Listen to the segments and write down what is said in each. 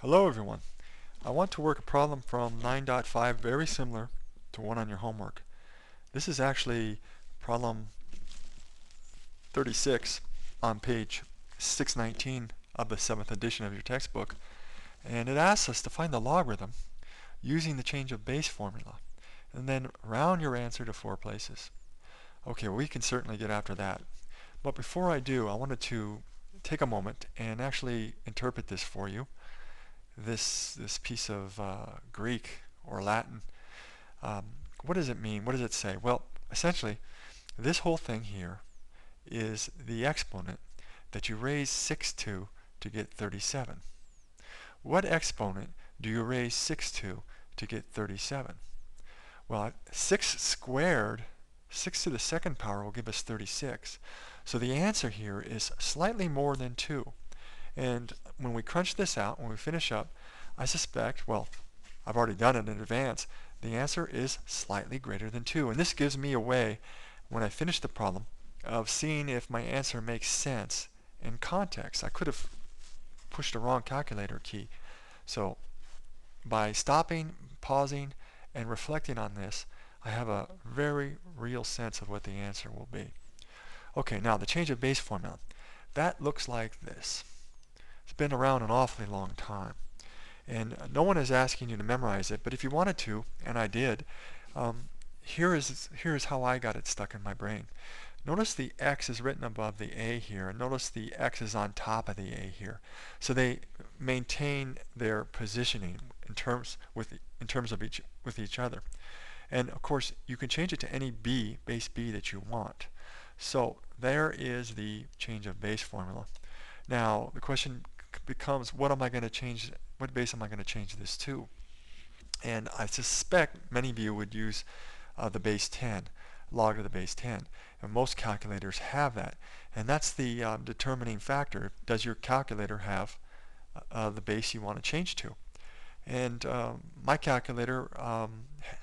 Hello everyone. I want to work a problem from 9.5 very similar to one on your homework. This is actually problem 36 on page 619 of the 7th edition of your textbook, and it asks us to find the logarithm using the change of base formula and then round your answer to 4 places. Okay, well, we can certainly get after that. But before I do, I wanted to take a moment and actually interpret this for you. This piece of Greek or Latin. Um, what does it mean? What does it say? Well, essentially, this whole thing here is the exponent that you raise 6 to get 37. What exponent do you raise 6 to get 37? Well, 6 squared, 6 to the second power will give us 36. So the answer here is slightly more than 2. And when we crunch this out, when we finish up, I suspect, well, I've already done it in advance, the answer is slightly greater than 2. And this gives me a way, when I finish the problem, of seeing if my answer makes sense in context. I could have pushed the wrong calculator key. So by stopping, pausing, and reflecting on this, I have a very real sense of what the answer will be. Okay, now the change of base formula. That looks like this. It's been around an awfully long time. And no one is asking you to memorize it, but if you wanted to, and I did, here is how I got it stuck in my brain. Notice the X is written above the A here, and notice the X is on top of the A here. So they maintain their positioning in terms of each other. And of course, you can change it to any B, base B that you want. So there is the change of base formula. Now the question becomes, what base am I going to change this to? And I suspect many of you would use the base 10, log of the base 10. And most calculators have that. And that's the determining factor. Does your calculator have the base you want to change to? And my calculator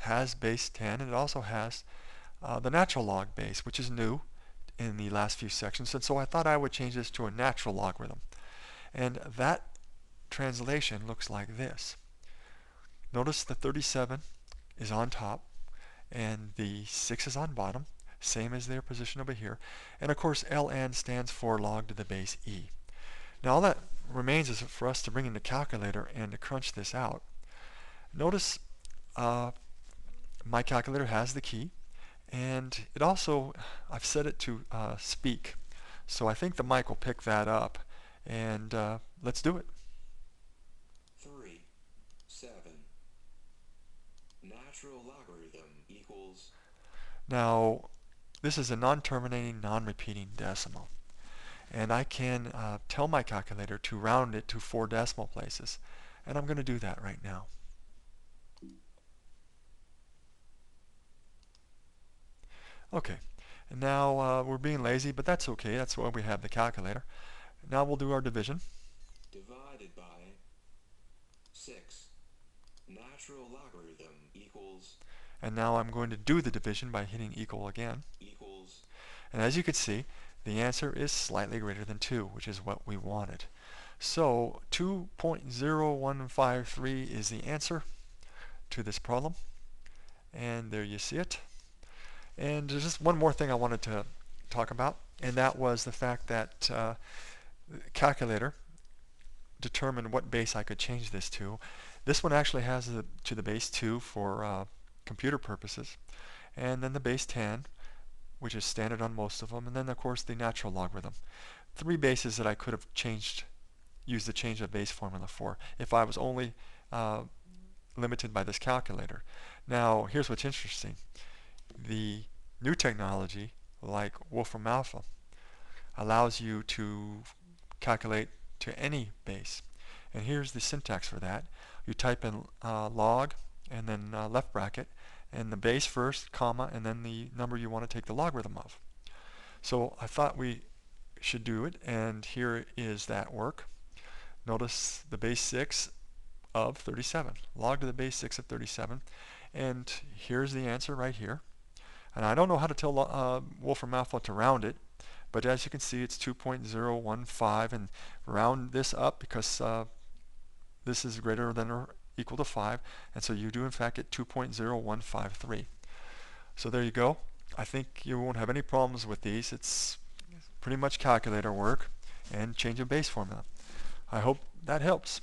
has base 10, and it also has the natural log base, which is new in the last few sections. And so I thought I would change this to a natural logarithm. And that translation looks like this. Notice the 37 is on top and the 6 is on bottom, same as their position over here. And of course ln stands for log to the base e. Now all that remains is for us to bring in the calculator and to crunch this out. Notice my calculator has the key, and it also, I've set it to speak. So I think the mic will pick that up, and let's do it. 3, 7. Natural logarithm equals. Now, this is a non-terminating, non-repeating decimal. And I can tell my calculator to round it to 4 decimal places. And I'm going to do that right now. Okay, and now we're being lazy, but that's okay. That's why we have the calculator. Now we'll do our division. Divided by 6. Natural logarithm equals. And now I'm going to do the division by hitting equal again. Equals. And as you can see, the answer is slightly greater than 2, which is what we wanted. So 2.0153 is the answer to this problem. And there you see it. And there's just one more thing I wanted to talk about, and that was the fact that the calculator determined what base I could change this to. This one actually has to the base 2 for computer purposes, and then the base 10, which is standard on most of them, and then of course the natural logarithm. 3 bases that I could have used the change of base formula for if I was only limited by this calculator. Now here's what's interesting. The new technology, like Wolfram Alpha, allows you to calculate to any base. And here's the syntax for that. You type in log and then left bracket and the base first, comma, and then the number you want to take the logarithm of. So I thought we should do it, and here is that work. Notice the base 6 of 37, log to the base 6 of 37, and here's the answer right here. And I don't know how to tell Wolfram Alpha to round it, but as you can see, it's 2.015, and round this up because this is greater than or equal to 5, and so you do in fact get 2.0153. So there you go. I think you won't have any problems with these. It's pretty much calculator work and change of base formula. I hope that helps.